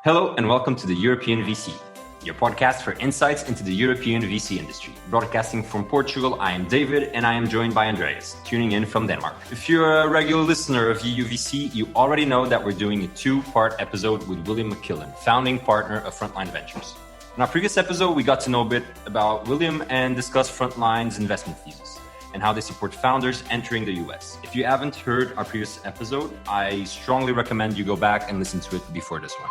Hello and welcome to the European VC, your podcast for insights into the European VC industry. Broadcasting from Portugal, I am David and I am joined by Andreas, tuning in from Denmark. If you're a regular listener of EUVC, you already know that we're doing a two-part episode with William McQuillan, founding partner of Frontline Ventures. In our previous episode, we got to know a bit about William and discussed Frontline's investment thesis and how they support founders entering the US. If you haven't heard our previous episode, I strongly recommend you go back and listen to it before this one.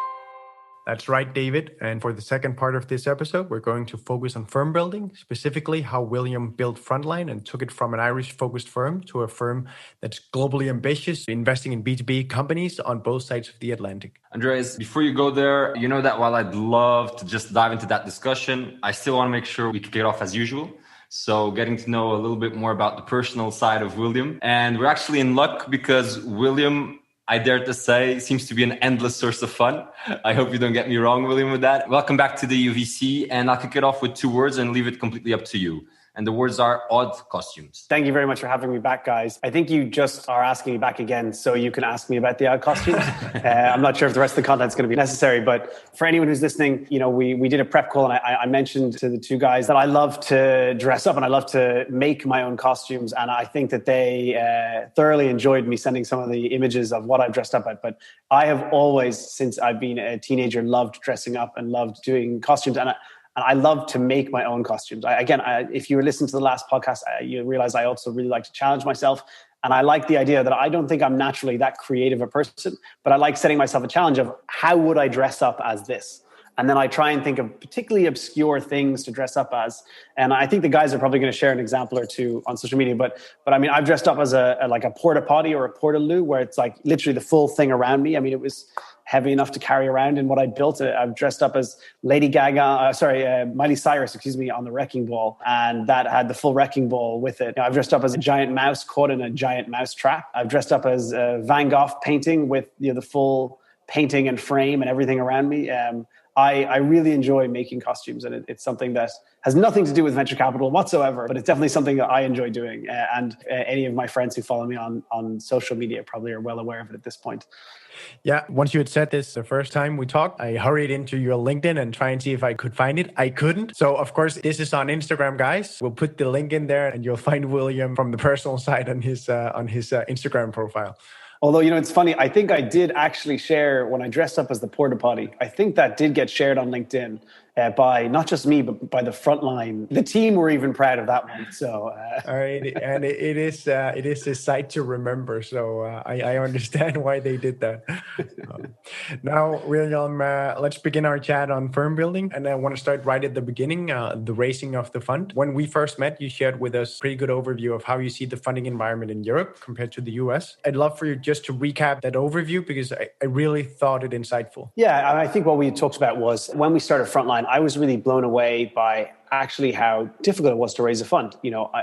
That's right, David. And for the second part of this episode, we're going to focus on firm building, specifically how William built Frontline and took it from an Irish-focused firm to a firm that's globally ambitious, investing in B2B companies on both sides of the Atlantic. Andreas, before you go there, you know that while I'd love to just dive into that discussion, I still want to make sure we kick it off as usual. So getting to know a little bit more about the personal side of William. And we're actually in luck because William, I dare to say, seems to be an endless source of fun. I hope you don't get me wrong, William, with that. Welcome back to the EUVC, and I'll kick it off with two words and leave it completely up to you. And the words are odd costumes. Thank you very much for having me back, guys. I think you just are asking me back again so you can ask me about the odd costumes. I'm not sure if the rest of the content is going to be necessary, but for anyone who's listening, you know, we did a prep call and I mentioned to the two guys that I love to dress up and I love to make my own costumes. And I think that they thoroughly enjoyed me sending some of the images of what I've dressed up at. But I have always, since I've been a teenager, loved dressing up and loved doing costumes. And I love to make my own costumes. If you were listening to the last podcast, you realize I also really like to challenge myself. And I like the idea that I don't think I'm naturally that creative a person, but I like setting myself a challenge of how would I dress up as this? And then I try and think of particularly obscure things to dress up as. And I think the guys are probably going to share an example or two on social media. But I mean, I've dressed up as a porta potty or a portaloo where it's like literally the full thing around me. I mean, it was heavy enough to carry around in what I built. I've dressed up as Miley Cyrus, on the wrecking ball. And that had the full wrecking ball with it. I've dressed up as a giant mouse caught in a giant mouse trap. I've dressed up as Van Gogh painting with the full painting and frame and everything around me. I really enjoy making costumes, and it's something that has nothing to do with venture capital whatsoever, but it's definitely something that I enjoy doing. And any of my friends who follow me on social media probably are well aware of it at this point. Yeah, once you had said this the first time we talked, I hurried into your LinkedIn and try and see if I could find it. I couldn't. So, of course, this is on Instagram, guys. We'll put the link in there and you'll find William from the personal side on his Instagram profile. Although, it's funny, I think I did actually share when I dressed up as the porta potty. I think that did get shared on LinkedIn by not just me, but by the Frontline. The team were even proud of that one. So, all right, and it is a sight to remember. So I understand why they did that. Now, William, let's begin our chat on firm building, and I want to start right at the beginning, the raising of the fund. When we first met, you shared with us a pretty good overview of how you see the funding environment in Europe compared to the US. I'd love for you just to recap that overview because I really thought it insightful. Yeah, and I think what we talked about was when we started Frontline, I was really blown away by actually how difficult it was to raise a fund.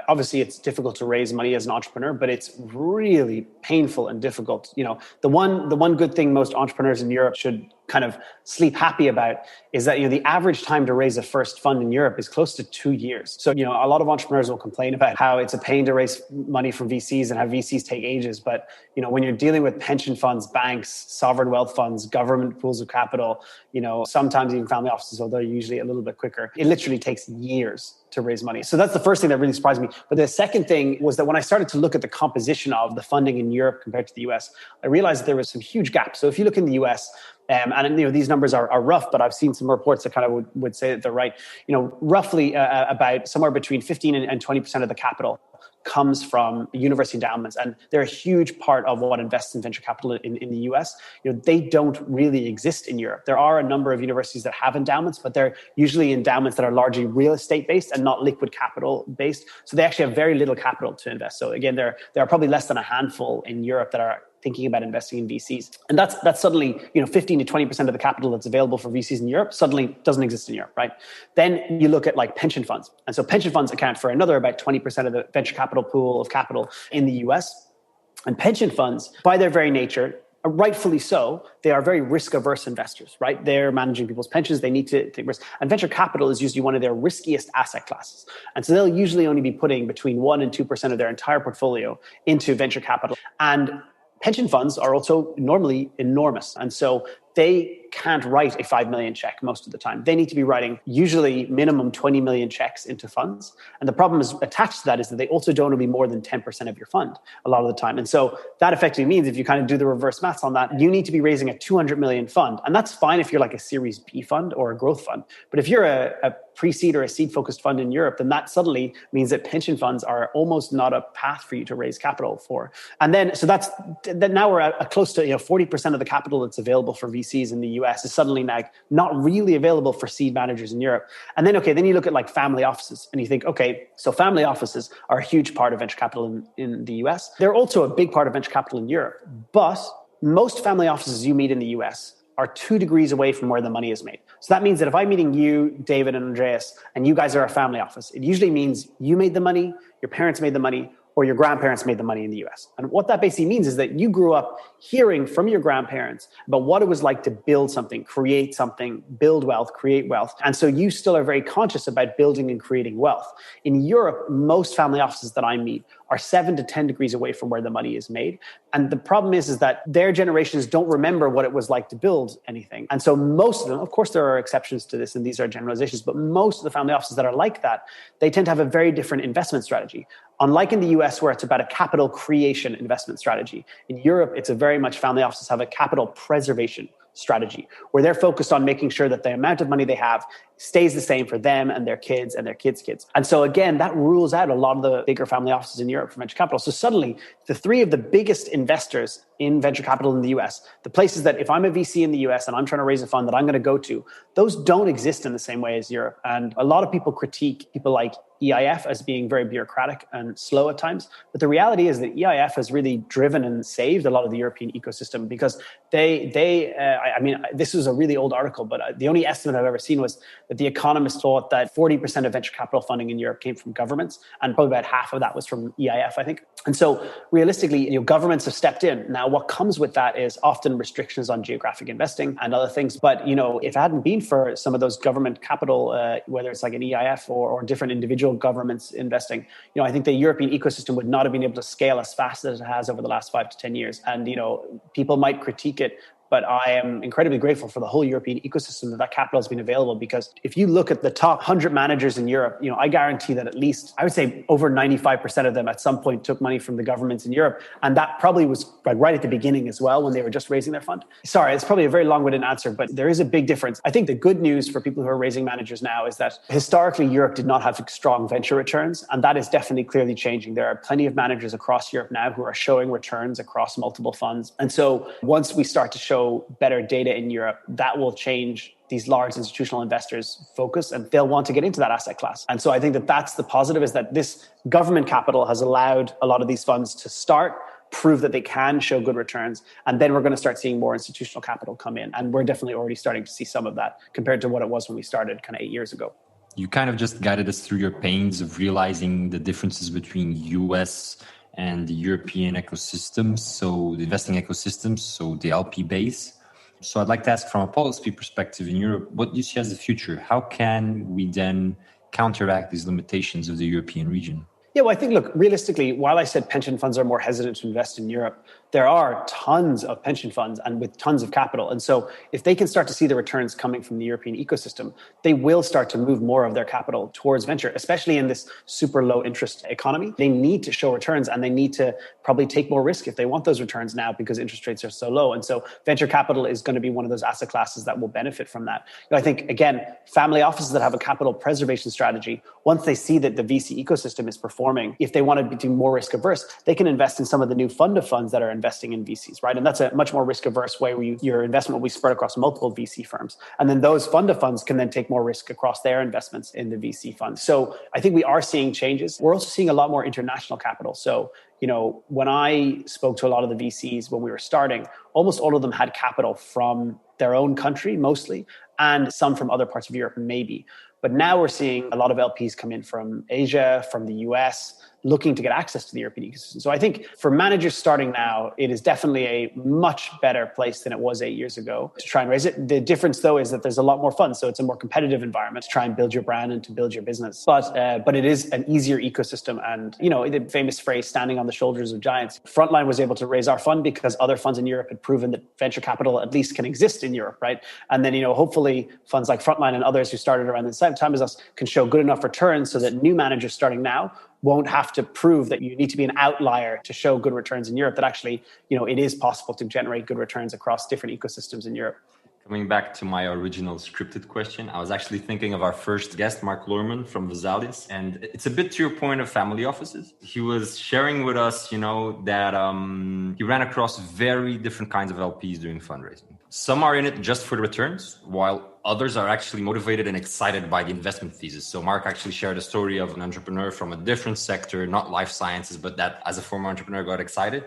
Obviously it's difficult to raise money as an entrepreneur, but it's really painful and difficult. The one good thing most entrepreneurs in Europe should kind of sleep happy about is that, the average time to raise a first fund in Europe is close to 2 years. So, a lot of entrepreneurs will complain about how it's a pain to raise money from VCs and how VCs take ages. But, when you're dealing with pension funds, banks, sovereign wealth funds, government pools of capital, sometimes even family offices, although usually a little bit quicker, it literally takes years to raise money. So that's the first thing that really surprised me. But the second thing was that when I started to look at the composition of the funding in Europe compared to the US, I realized that there was some huge gaps. So if you look in the US, and these numbers are rough, but I've seen some reports that kind of would say that they're right. Roughly about somewhere between 15 and 20% of the capital comes from university endowments, and they're a huge part of what invests in venture capital in the US. They don't really exist in Europe. There are a number of universities that have endowments, but they're usually endowments that are largely real estate based and not liquid capital based. So they actually have very little capital to invest. So again, there are probably less than a handful in Europe that are thinking about investing in VCs. And that's suddenly, 15 to 20% of the capital that's available for VCs in Europe suddenly doesn't exist in Europe, right? Then you look at like pension funds. And so pension funds account for another about 20% of the venture capital pool of capital in the US. And pension funds, by their very nature, rightfully so, they are very risk-averse investors, right? They're managing people's pensions. They need to take risk. And venture capital is usually one of their riskiest asset classes. And so they'll usually only be putting between 1% and 2% of their entire portfolio into venture capital. And pension funds are also normally enormous. And so they can't write a 5 million check most of the time. They need to be writing usually minimum 20 million checks into funds. And the problem is attached to that is that they also don't want to be more than 10% of your fund a lot of the time. And so that effectively means if you kind of do the reverse maths on that, you need to be raising a 200 million fund. And that's fine if you're like a Series B fund or a growth fund. But if you're a pre-seed or a seed-focused fund in Europe, then that suddenly means that pension funds are almost not a path for you to raise capital for. And then, so that's now we're at close to 40% of the capital that's available for VCs in the US is suddenly now not really available for seed managers in Europe. And then, then you look at like family offices and you think, okay, so family offices are a huge part of venture capital in the US. They're also a big part of venture capital in Europe. But most family offices you meet in the US are 2 degrees away from where the money is made. So that means that if I'm meeting you, David and Andreas, and you guys are a family office, it usually means you made the money, your parents made the money, or your grandparents made the money in the US. And what that basically means is that you grew up hearing from your grandparents about what it was like to build something, create something, build wealth, create wealth. And so you still are very conscious about building and creating wealth. In Europe, most family offices that I meet are 7 to 10 degrees away from where the money is made. And the problem is that their generations don't remember what it was like to build anything. And so most of them, of course, there are exceptions to this, and these are generalizations, but most of the family offices that are like that, they tend to have a very different investment strategy. Unlike in the US, where it's about a capital creation investment strategy, in Europe, it's a very much family offices have a capital preservation strategy, where they're focused on making sure that the amount of money they have stays the same for them and their kids and their kids' kids. And so again, that rules out a lot of the bigger family offices in Europe for venture capital. So suddenly, the 3 of the biggest investors in venture capital in the US, the places that if I'm a VC in the US and I'm trying to raise a fund that I'm going to go to, those don't exist in the same way as Europe. And a lot of people critique people like EIF as being very bureaucratic and slow at times. But the reality is that EIF has really driven and saved a lot of the European ecosystem because this was a really old article, but the only estimate I've ever seen was that the economists thought that 40% of venture capital funding in Europe came from governments, and probably about half of that was from EIF, I think. And so realistically, governments have stepped in. Now, what comes with that is often restrictions on geographic investing and other things. But, if it hadn't been for some of those government capital, whether it's like an EIF or different individual governments investing, I think the European ecosystem would not have been able to scale as fast as it has over the last 5 to 10 years. And, people might critique it, but I am incredibly grateful for the whole European ecosystem that capital has been available, because if you look at the top 100 managers in Europe, I guarantee that at least, I would say over 95% of them at some point took money from the governments in Europe. And that probably was like right at the beginning as well, when they were just raising their fund. Sorry, it's probably a very long-winded answer, but there is a big difference. I think the good news for people who are raising managers now is that historically Europe did not have strong venture returns. And that is definitely clearly changing. There are plenty of managers across Europe now who are showing returns across multiple funds. And so once we start to show better data in Europe, that will change these large institutional investors' focus, and they'll want to get into that asset class. And so I think that that's the positive, is that this government capital has allowed a lot of these funds to start, prove that they can show good returns, and then we're going to start seeing more institutional capital come in. And we're definitely already starting to see some of that compared to what it was when we started kind of 8 years ago. You kind of just guided us through your pains of realizing the differences between US and the European ecosystems, so the investing ecosystems, so the LP base. So I'd like to ask, from a policy perspective in Europe, what do you see as the future? How can we then counteract these limitations of the European region? Yeah, well, I think, look, realistically, while I said pension funds are more hesitant to invest in Europe, there are tons of pension funds and with tons of capital. And so if they can start to see the returns coming from the European ecosystem, they will start to move more of their capital towards venture, especially in this super low interest economy. They need to show returns, and they need to probably take more risk if they want those returns now, because interest rates are so low. And so venture capital is going to be one of those asset classes that will benefit from that. I think, again, family offices that have a capital preservation strategy, once they see that the VC ecosystem is performing, if they want to be more risk averse, they can invest in some of the new fund of funds that are investing in VCs, right? And that's a much more risk averse way, where your investment will be spread across multiple VC firms. And then those fund of funds can then take more risk across their investments in the VC fund. So I think we are seeing changes. We're also seeing a lot more international capital. So, when I spoke to a lot of the VCs when we were starting, almost all of them had capital from their own country, mostly, and some from other parts of Europe, maybe. But now we're seeing a lot of LPs come in from Asia, from the US, looking to get access to the European ecosystem. So I think for managers starting now, it is definitely a much better place than it was 8 years ago to try and raise it. The difference, though, is that there's a lot more funds. So it's a more competitive environment to try and build your brand and to build your business. But it is an easier ecosystem. And, the famous phrase, standing on the shoulders of giants. Frontline was able to raise our fund because other funds in Europe had have proven that venture capital at least can exist in Europe, right? And then, hopefully funds like Frontline and others who started around the same time as us can show good enough returns so that new managers starting now won't have to prove that you need to be an outlier to show good returns in Europe, that actually, it is possible to generate good returns across different ecosystems in Europe. Coming back to my original scripted question, I was actually thinking of our first guest, Mark Lorman from Vesalius. And it's a bit to your point of family offices. He was sharing with us, that he ran across very different kinds of LPs doing fundraising. Some are in it just for the returns, while others are actually motivated and excited by the investment thesis. So Mark actually shared a story of an entrepreneur from a different sector, not life sciences, but that as a former entrepreneur got excited.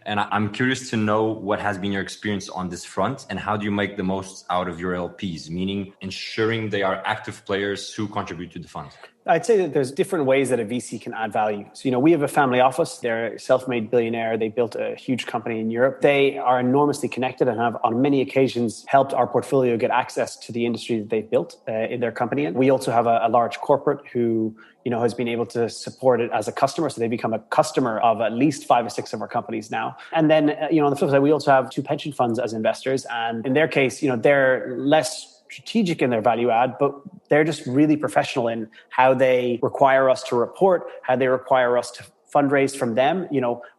And I'm curious to know what has been your experience on this front and how do you make the most out of your LPs, meaning ensuring they are active players who contribute to the fund? I'd say that there's different ways that a VC can add value. So, we have a family office. They're a self-made billionaire. They built a huge company in Europe. They are enormously connected and have on many occasions helped our portfolio get access to the industry that they've built in their company. And we also have a large corporate who, has been able to support it as a customer. So they become a customer of at least 5 or 6 of our companies now. And then, on the flip side, we also have 2 pension funds as investors. And in their case, they're less strategic in their value add, but they're just really professional in how they require us to report, how they require us to fundraise from them.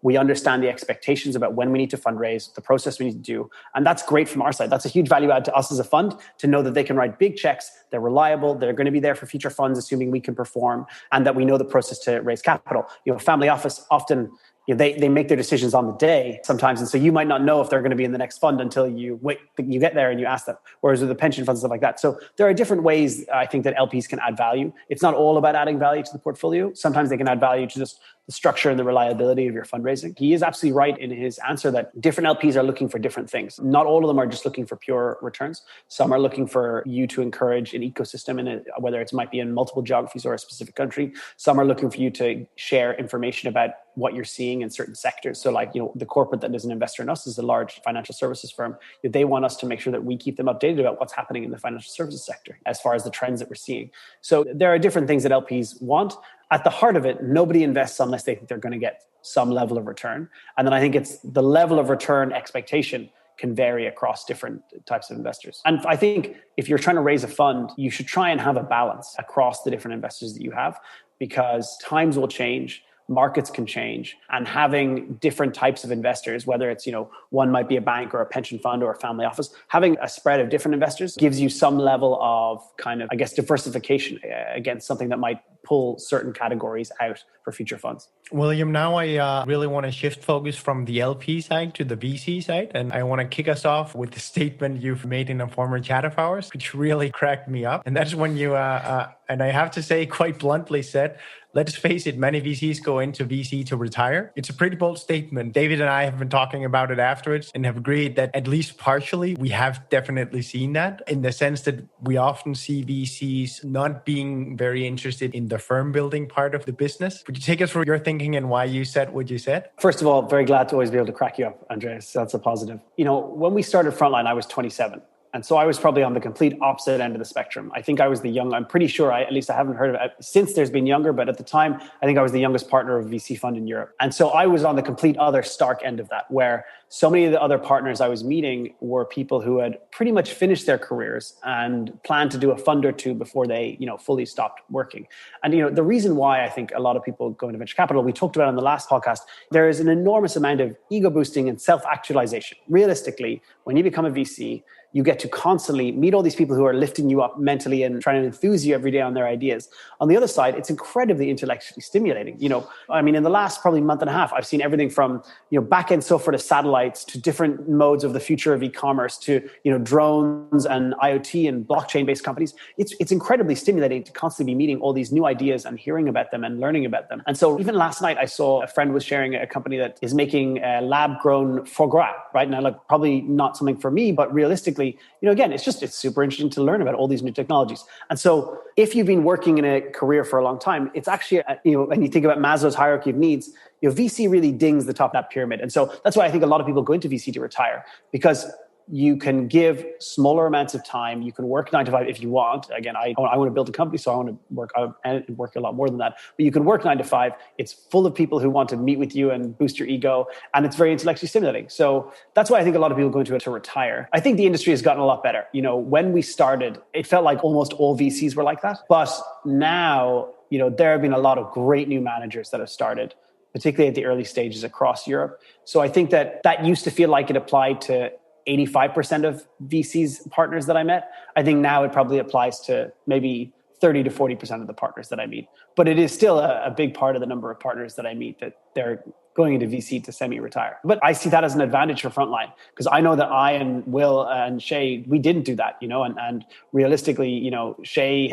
We understand the expectations about when we need to fundraise, the process we need to do. And that's great from our side. That's a huge value add to us as a fund to know that they can write big checks, they're reliable, they're going to be there for future funds, assuming we can perform, and that we know the process to raise capital. Family office often, they make their decisions on the day sometimes. And so you might not know if they're going to be in the next fund until you get there and you ask them. Whereas with the pension funds, stuff like that. So there are different ways I think that LPs can add value. It's not all about adding value to the portfolio. Sometimes they can add value to just the structure and the reliability of your fundraising. He is absolutely right in his answer that different LPs are looking for different things. Not all of them are just looking for pure returns. Some are looking for you to encourage an ecosystem in it, whether it might be in multiple geographies or a specific country. Some are looking for you to share information about what you're seeing in certain sectors. So like, the corporate that is an investor in us is a large financial services firm. They want us to make sure that we keep them updated about what's happening in the financial services sector as far as the trends that we're seeing. So there are different things that LPs want. At the heart of it, nobody invests unless they think they're going to get some level of return. And then I think it's the level of return expectation can vary across different types of investors. And I think if you're trying to raise a fund, you should try and have a balance across the different investors that you have, because times will change. Markets can change, and having different types of investors, whether it's, one might be a bank or a pension fund or a family office, having a spread of different investors gives you some level of kind of, diversification against something that might pull certain categories out for future funds. William, now I really want to shift focus from the LP side to the VC side. And I want to kick us off with the statement you've made in a former chat of ours, which really cracked me up. And that's when you, and I have to say quite bluntly said, let's face it, many VCs go into VC to retire. It's a pretty bold statement. David and I have been talking about it afterwards and have agreed that at least partially, we have definitely seen that in the sense that we often see VCs not being very interested in the firm building part of the business. Would you take us through your thinking and why you said what you said? First of all, very glad to always be able to crack you up, Andreas. That's a positive. When we started Frontline, I was 27. And so I was probably on the complete opposite end of the spectrum. I think I was the young, I'm pretty sure, at least I haven't heard of it since there's been younger, but at the time, I think I was the youngest partner of a VC fund in Europe. And so I was on the complete other stark end of that, where so many of the other partners I was meeting were people who had pretty much finished their careers and planned to do a fund or two before they, fully stopped working. And, the reason why I think a lot of people go into venture capital, we talked about on the last podcast, there is an enormous amount of ego boosting and self-actualization. Realistically, when you become a VC, you get to constantly meet all these people who are lifting you up mentally and trying to enthuse you every day on their ideas. On the other side, it's incredibly intellectually stimulating. In the last probably month and a half, I've seen everything from, back-end software to satellites to different modes of the future of e-commerce to, drones and IoT and blockchain-based companies. It's incredibly stimulating to constantly be meeting all these new ideas and hearing about them and learning about them. And so even last night, I saw a friend was sharing a company that is making lab-grown foie gras, right? Now, probably not something for me, but realistically, again, it's super interesting to learn about all these new technologies. And so if you've been working in a career for a long time, it's actually, when you think about Maslow's hierarchy of needs, VC really dings the top of that pyramid. And so that's why I think a lot of people go into VC to retire, because you can give smaller amounts of time. You can work 9 to 5 if you want. Again, I want to build a company, so I want to work a lot more than that. But you can work 9 to 5. It's full of people who want to meet with you and boost your ego, and it's very intellectually stimulating. So that's why I think a lot of people go into it to retire. I think the industry has gotten a lot better. When we started, it felt like almost all VCs were like that. But now, there have been a lot of great new managers that have started, particularly at the early stages across Europe. So I think that used to feel like it applied to 85% of VCs partners that I met. I think now it probably applies to maybe 30 to 40% of the partners that I meet. But it is still a big part of the number of partners that I meet that they're going into VC to semi-retire. But I see that as an advantage for Frontline, because I know that I and Will and Shay, we didn't do that, and realistically, Shay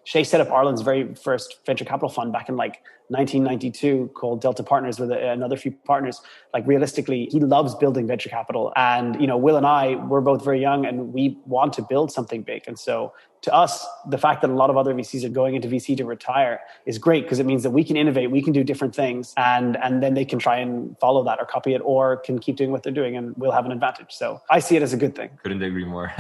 set up Ireland's very first venture capital fund back in 1992 called Delta Partners with another few partners. Realistically, he loves building venture capital. And, Will and I, we're both very young and we want to build something big. And so to us, the fact that a lot of other VCs are going into VC to retire is great, because it means that we can innovate, we can do different things, and then they can try and follow that or copy it, or can keep doing what they're doing, and we'll have an advantage. So I see it as a good thing. Couldn't agree more.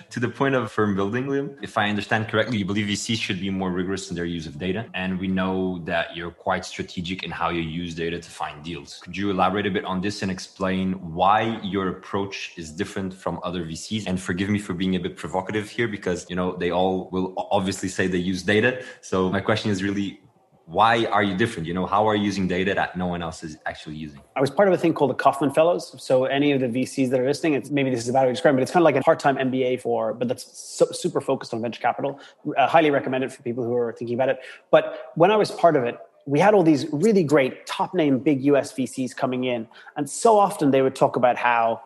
To the point of firm building, Liam, if I understand correctly, you believe VCs should be more rigorous in their use of data. And we know that you're quite strategic in how you use data to find deals. Could you elaborate a bit on this and explain why your approach is different from other VCs? And forgive me for being a bit provocative here, because, they all will obviously say they use data. So my question is really, why are you different? How are you using data that no one else is actually using? I was part of a thing called the Kaufman Fellows. So any of the VCs that are listening, maybe this is a bad way to describe it, but it's kind of like a part-time MBA but that's super focused on venture capital. Highly recommended for people who are thinking about it. But when I was part of it, we had all these really great top-name big US VCs coming in. And so often they would talk about how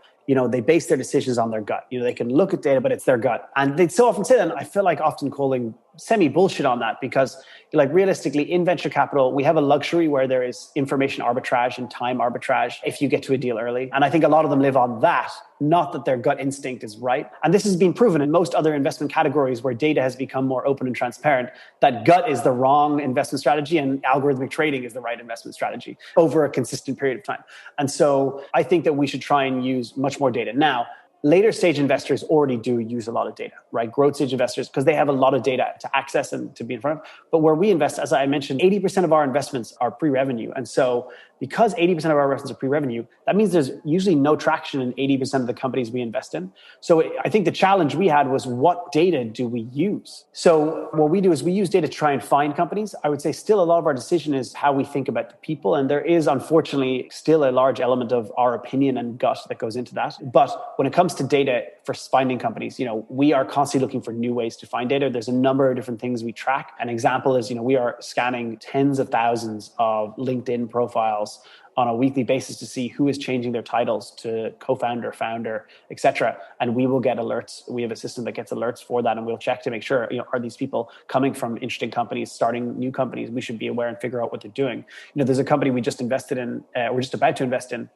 they base their decisions on their gut. They can look at data, but it's their gut. And they'd so often say that, and I feel like often calling semi-bullshit on that, because realistically in venture capital, we have a luxury where there is information arbitrage and time arbitrage if you get to a deal early. And I think a lot of them live on that, not that their gut instinct is right. And this has been proven in most other investment categories where data has become more open and transparent, that gut is the wrong investment strategy and algorithmic trading is the right investment strategy over a consistent period of time. And so I think that we should try and use much more data. Now, later stage investors already do use a lot of data, right? Growth stage investors, because they have a lot of data to access and to be in front of. But where we invest, as I mentioned, 80% of our investments are pre-revenue. And so because 80% of our investments are pre-revenue, that means there's usually no traction in 80% of the companies we invest in. So I think the challenge we had was, what data do we use? So what we do is we use data to try and find companies. I would say still a lot of our decision is how we think about the people. And there is unfortunately still a large element of our opinion and gut that goes into that. But when it comes to data for finding companies, we are constantly looking for new ways to find data. There's a number of different things we track. An example is, we are scanning tens of thousands of LinkedIn profiles on a weekly basis to see who is changing their titles to co-founder, founder, etc. And we will get alerts. We have a system that gets alerts for that, and we'll check to make sure, are these people coming from interesting companies, starting new companies? We should be aware and figure out what they're doing. There's a company we just invested in, we're just about to invest in,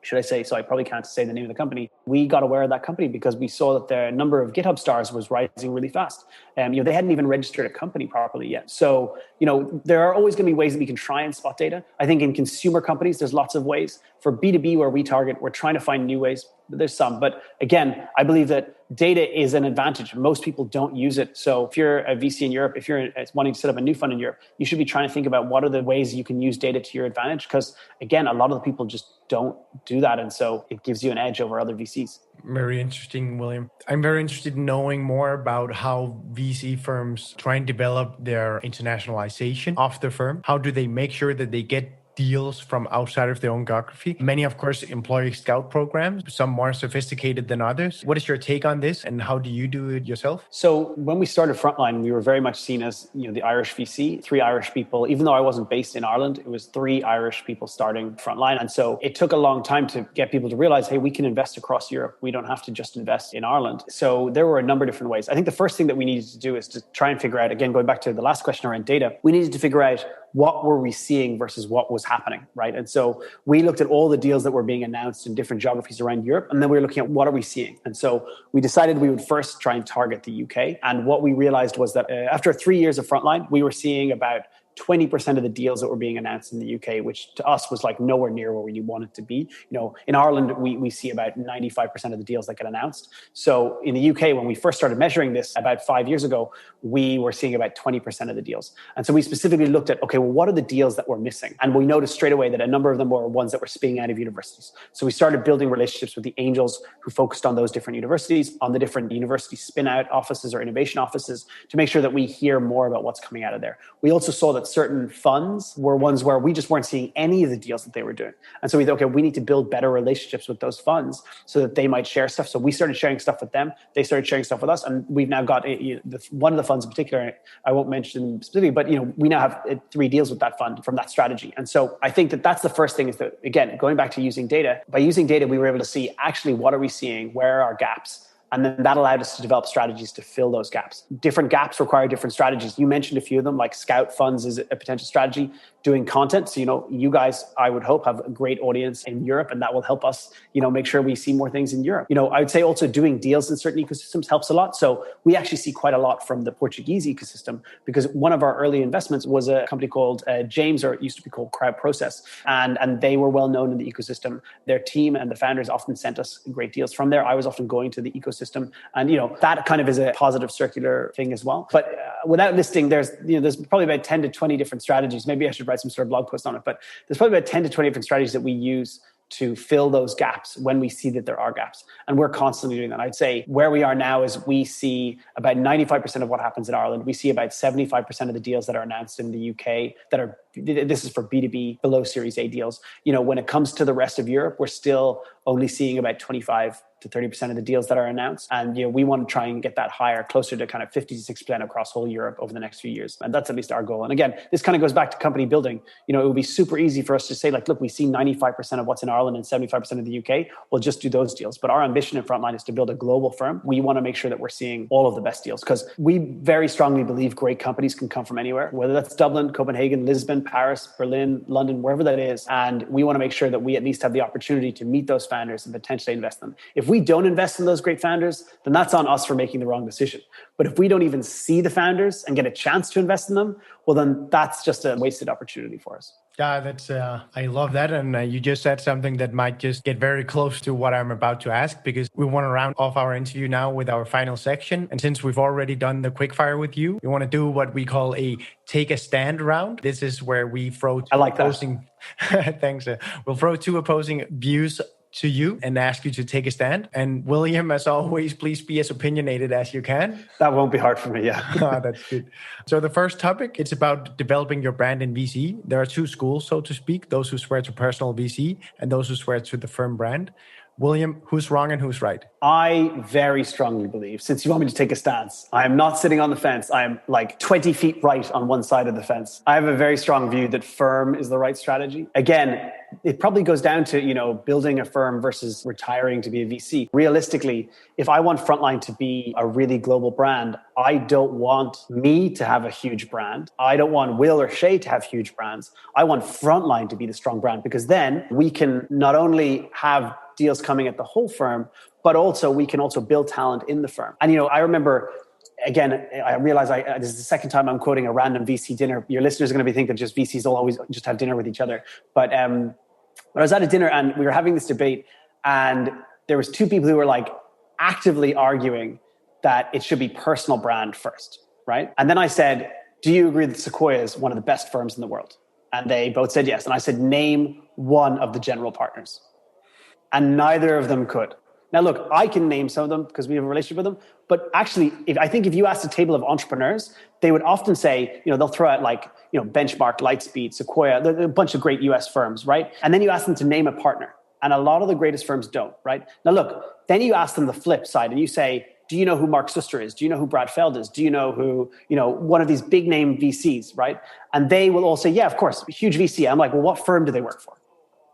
should I say, so I probably can't say the name of the company. We got aware of that company because we saw that the number of GitHub stars was rising really fast. They hadn't even registered a company properly yet. So, there are always going to be ways that we can try and spot data. I think in consumer companies, there's lots of ways. For B2B, where we target, we're trying to find new ways. There's some. But again, I believe that data is an advantage. Most people don't use it. So if you're a VC in Europe, if you're wanting to set up a new fund in Europe, you should be trying to think about what are the ways you can use data to your advantage. Because again, a lot of the people just don't do that. And so it gives you an edge over other VCs. Very interesting, William. I'm very interested in knowing more about how VC firms try and develop their internationalization of the firm. How do they make sure that they get deals from outside of their own geography? Many, of course, employ scout programs, some more sophisticated than others. What is your take on this, and how do you do it yourself? So when we started Frontline, we were very much seen as the Irish VC, 3 Irish people. Even though I wasn't based in Ireland, it was 3 Irish people starting Frontline. And so it took a long time to get people to realize, hey, we can invest across Europe. We don't have to just invest in Ireland. So there were a number of different ways. I think the first thing that we needed to do is to try and figure out, again, going back to the last question around data, we needed to figure out what were we seeing versus what was happening, right? And so we looked at all the deals that were being announced in different geographies around Europe, and then we were looking at what are we seeing. And so we decided we would first try and target the UK. And what we realized was that after 3 years of Frontline, we were seeing about 20% of the deals that were being announced in the UK, which to us was like nowhere near where we wanted to be. In Ireland, we see about 95% of the deals that get announced. So in the UK, when we first started measuring this about 5 years ago, we were seeing about 20% of the deals. And so we specifically looked at, okay, well, what are the deals that we're missing? And we noticed straight away that a number of them were ones that were spinning out of universities. So we started building relationships with the angels who focused on those different universities, on the different university spin-out offices or innovation offices, to make sure that we hear more about what's coming out of there. We also saw that certain funds were ones where we just weren't seeing any of the deals that they were doing. And so we thought, okay, we need to build better relationships with those funds so that they might share stuff. So we started sharing stuff with them. They started sharing stuff with us. And we've now got one of the funds in particular, I won't mention specifically, but we now have 3 deals with that fund from that strategy. And so I think that that's the first thing is that, again, going back to using data, by using data, we were able to see actually what are we seeing, where are our gaps? And then that allowed us to develop strategies to fill those gaps. Different gaps require different strategies. You mentioned a few of them, like scout funds is a potential strategy, doing content. So, you guys, I would hope, have a great audience in Europe, and that will help us, make sure we see more things in Europe. I would say also doing deals in certain ecosystems helps a lot. So we actually see quite a lot from the Portuguese ecosystem, because one of our early investments was a company called James, or it used to be called Crowd Process. And they were well known in the ecosystem. Their team and the founders often sent us great deals from there. I was often going to the ecosystem. And, that kind of is a positive circular thing as well. But without listing, there's probably about 10 to 20 different strategies. Maybe I should write some sort of blog post on it. But there's probably about 10 to 20 different strategies that we use to fill those gaps when we see that there are gaps. And we're constantly doing that. I'd say where we are now is we see about 95% of what happens in Ireland. We see about 75% of the deals that are announced in the UK this is for B2B below Series A deals. When it comes to the rest of Europe, we're still only seeing about 25 to 30% of the deals that are announced. And, we want to try and get that higher, closer to kind of 50 to 6% across whole Europe over the next few years. And that's at least our goal. And again, this kind of goes back to company building. It would be super easy for us to say, look, we see 95% of what's in Ireland and 75% of the UK. We'll just do those deals. But our ambition at Frontline is to build a global firm. We want to make sure that we're seeing all of the best deals, because we very strongly believe great companies can come from anywhere, whether that's Dublin, Copenhagen, Lisbon, Paris, Berlin, London, wherever that is. And we want to make sure that we at least have the opportunity to meet those founders and potentially invest in them. If we don't invest in those great founders, then that's on us for making the wrong decision. But if we don't even see the founders and get a chance to invest in them, well, then that's just a wasted opportunity for us. Yeah, that's I love that. And you just said something that might just get very close to what I'm about to ask, because we want to round off our interview now with our final section. And since we've already done the quickfire with you, we want to do what we call a take a stand round. This is where we throw two opposing thanks. We'll throw 2 opposing views to you and ask you to take a stand. And William, as always, please be as opinionated as you can. That won't be hard for me, yeah. That's good. So the first topic, it's about developing your brand in VC. There are 2 schools, so to speak, those who swear to personal VC and those who swear to the firm brand. William, who's wrong and who's right? I very strongly believe, since you want me to take a stance, I am not sitting on the fence. I am like 20 feet right on one side of the fence. I have a very strong view that firm is the right strategy. Again, it probably goes down to, building a firm versus retiring to be a VC. Realistically, if I want Frontline to be a really global brand, I don't want me to have a huge brand. I don't want Will or Shay to have huge brands. I want Frontline to be the strong brand, because then we can not only have deals coming at the whole firm, but also we can also build talent in the firm. And, I remember, again, I realize this is the second time I'm quoting a random VC dinner. Your listeners are going to be thinking that just VCs will always just have dinner with each other. But I was at a dinner and we were having this debate, and there was 2 people who were like actively arguing that it should be personal brand first, right? And then I said, do you agree that Sequoia is one of the best firms in the world? And they both said yes. And I said, name one of the general partners. And neither of them could. Now, look, I can name some of them because we have a relationship with them. But actually, I think if you asked a table of entrepreneurs, they would often say, they'll throw out like, Benchmark, Lightspeed, Sequoia, a bunch of great US firms, right? And then you ask them to name a partner. And a lot of the greatest firms don't, right? Now, look, then you ask them the flip side and you say, do you know who Mark Suster is? Do you know who Brad Feld is? Do you know who, one of these big name VCs, right? And they will all say, yeah, of course, huge VC. I'm like, well, what firm do they work for?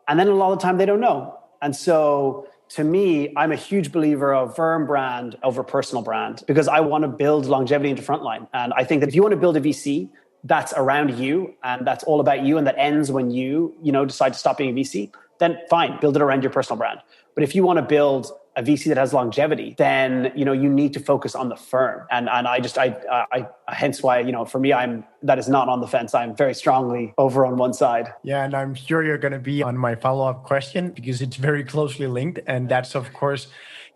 And then a lot of the time they don't know. And so to me, I'm a huge believer of firm brand over personal brand, because I want to build longevity into Frontline. And I think that if you want to build a VC that's around you and that's all about you and that ends when you decide to stop being a VC, then fine, build it around your personal brand. But if you want to build a VC that has longevity, then, you need to focus on the firm. And I hence why, for me, that is not on the fence. I'm very strongly over on one side. Yeah, and I'm sure you're going to be on my follow-up question because it's very closely linked. And that's, of course,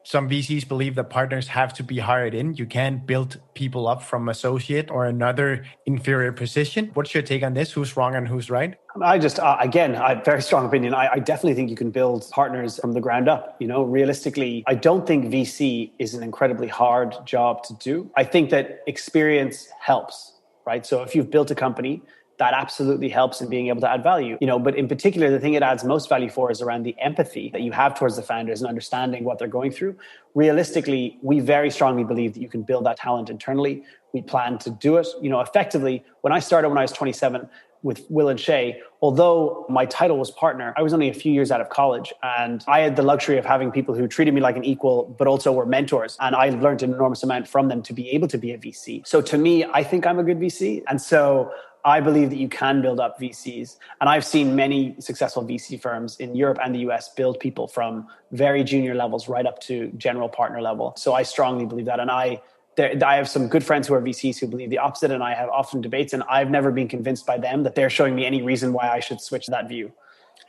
some VCs believe that partners have to be hired in. You can't build people up from associate or another inferior position. What's your take on this? Who's wrong and who's right? I just, again, I have a very strong opinion. I definitely think you can build partners from the ground up. Realistically, I don't think VC is an incredibly hard job to do. I think that experience helps, right? So if you've built a company, that absolutely helps in being able to add value. But in particular, the thing it adds most value for is around the empathy that you have towards the founders and understanding what they're going through. Realistically, we very strongly believe that you can build that talent internally. We plan to do it. Effectively, when I started when I was 27 with Will and Shay, although my title was partner, I was only a few years out of college, and I had the luxury of having people who treated me like an equal, but also were mentors. And I learned an enormous amount from them to be able to be a VC. So to me, I think I'm a good VC. And so I believe that you can build up VCs. And I've seen many successful VC firms in Europe and the US build people from very junior levels right up to general partner level. So I strongly believe that. And I have some good friends who are VCs who believe the opposite. And I have often debates, and I've never been convinced by them that they're showing me any reason why I should switch that view.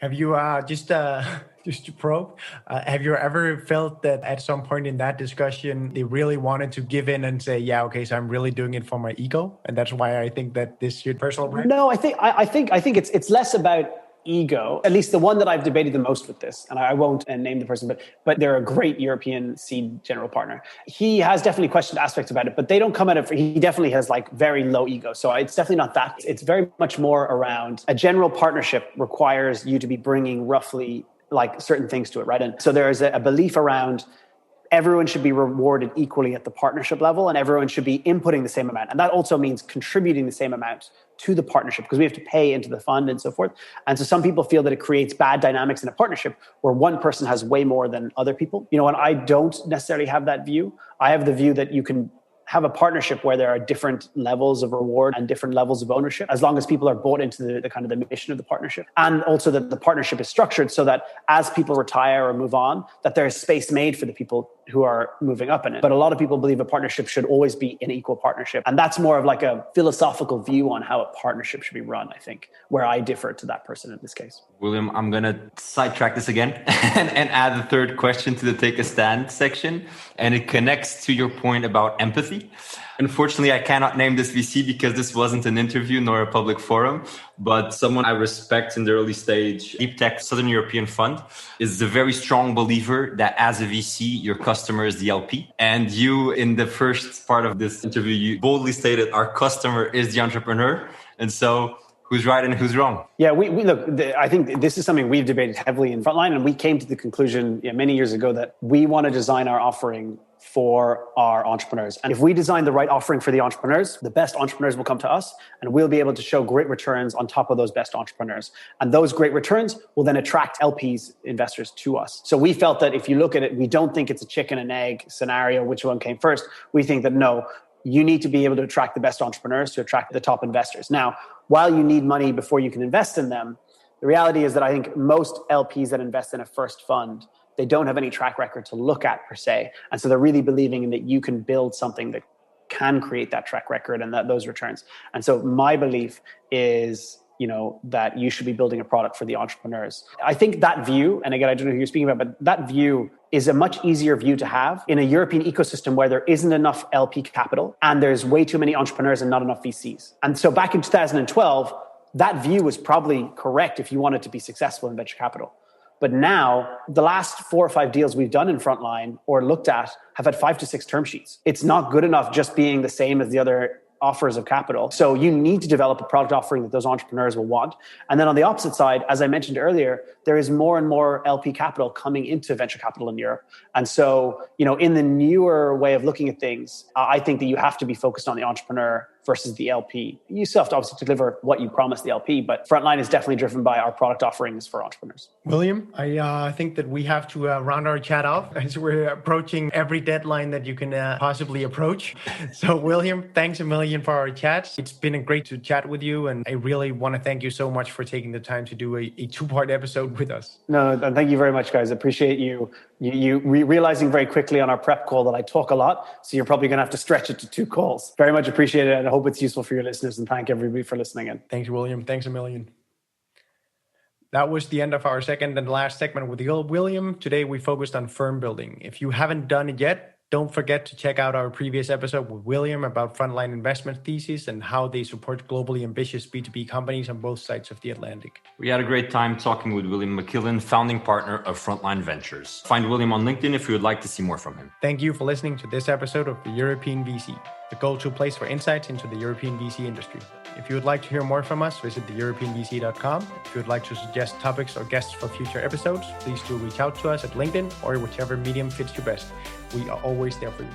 Have you, just to probe, have you ever felt that at some point in that discussion, they really wanted to give in and say, yeah, okay, so I'm really doing it for my ego, and that's why I think that this should personal brand? No, I think it's less about ego, at least the one that I've debated the most with this, and I won't name the person, but they're a great European seed general partner. He has definitely questioned aspects about it, but they don't come at it he definitely has like very low ego. So it's definitely not that. It's very much more around a general partnership requires you to be bringing roughly like certain things to it, right? And so there is a belief around everyone should be rewarded equally at the partnership level, and everyone should be inputting the same amount. And that also means contributing the same amount to the partnership, because we have to pay into the fund and so forth. And so some people feel that it creates bad dynamics in a partnership where one person has way more than other people. And I don't necessarily have that view. I have the view that you can have a partnership where there are different levels of reward and different levels of ownership, as long as people are bought into the kind of the mission of the partnership. And also that the partnership is structured so that as people retire or move on, that there is space made for the people who are moving up in it. But a lot of people believe a partnership should always be an equal partnership. And that's more of like a philosophical view on how a partnership should be run, I think, where I differ to that person in this case. William, I'm going to sidetrack this again and add the third question to the Take a Stand section. And it connects to your point about empathy. Unfortunately, I cannot name this VC because this wasn't an interview nor a public forum, but someone I respect in the early stage, Deep Tech Southern European Fund, is a very strong believer that as a VC, your customer is the LP. And you, in the first part of this interview, you boldly stated our customer is the entrepreneur. And so who's right and who's wrong? Yeah, we look, I think this is something we've debated heavily in Frontline, and we came to the conclusion many years ago that we want to design our offering for our entrepreneurs. And if we design the right offering for the entrepreneurs, the best entrepreneurs will come to us, and we'll be able to show great returns on top of those best entrepreneurs. And those great returns will then attract LPs, investors, to us. So we felt that if you look at it, we don't think it's a chicken and egg scenario, which one came first. We think that no, you need to be able to attract the best entrepreneurs to attract the top investors. Now, while you need money before you can invest in them, the reality is that I think most LPs that invest in a first fund, they don't have any track record to look at per se. And so they're really believing in that you can build something that can create that track record and those returns. And so my belief is, that you should be building a product for the entrepreneurs. I think that view, and again, I don't know who you're speaking about, but that view is a much easier view to have in a European ecosystem where there isn't enough LP capital and there's way too many entrepreneurs and not enough VCs. And so back in 2012, that view was probably correct if you wanted to be successful in venture capital. But now, the last 4 or 5 deals we've done in Frontline or looked at have had 5 to 6 term sheets. It's not good enough just being the same as the other offers of capital. So you need to develop a product offering that those entrepreneurs will want. And then on the opposite side, as I mentioned earlier, there is more and more LP capital coming into venture capital in Europe. And so, in the newer way of looking at things, I think that you have to be focused on the entrepreneur versus the LP. You still have to obviously deliver what you promised the LP, but Frontline is definitely driven by our product offerings for entrepreneurs. William, I think that we have to round our chat off as we're approaching every deadline that you can possibly approach. So William, thanks a million for our chats. It's been great to chat with you, and I really want to thank you so much for taking the time to do a 2-part episode with us. No, thank you very much, guys. I appreciate you Realizing very quickly on our prep call that I talk a lot, so you're probably going to have to stretch it to 2 calls. Very much appreciate it, and I hope it's useful for your listeners, and thank everybody for listening in. Thanks, William. Thanks a million. That was the end of our second and last segment with William. Today, we focused on firm building. If you haven't done it yet, don't forget to check out our previous episode with William about Frontline investment thesis and how they support globally ambitious B2B companies on both sides of the Atlantic. We had a great time talking with William McQuillan, founding partner of Frontline Ventures. Find William on LinkedIn if you would like to see more from him. Thank you for listening to this episode of the European VC, the go-to place for insights into the European VC industry. If you would like to hear more from us, visit theeuropeanvc.com. If you would like to suggest topics or guests for future episodes, please do reach out to us at LinkedIn or whichever medium fits you best. We are always there for you.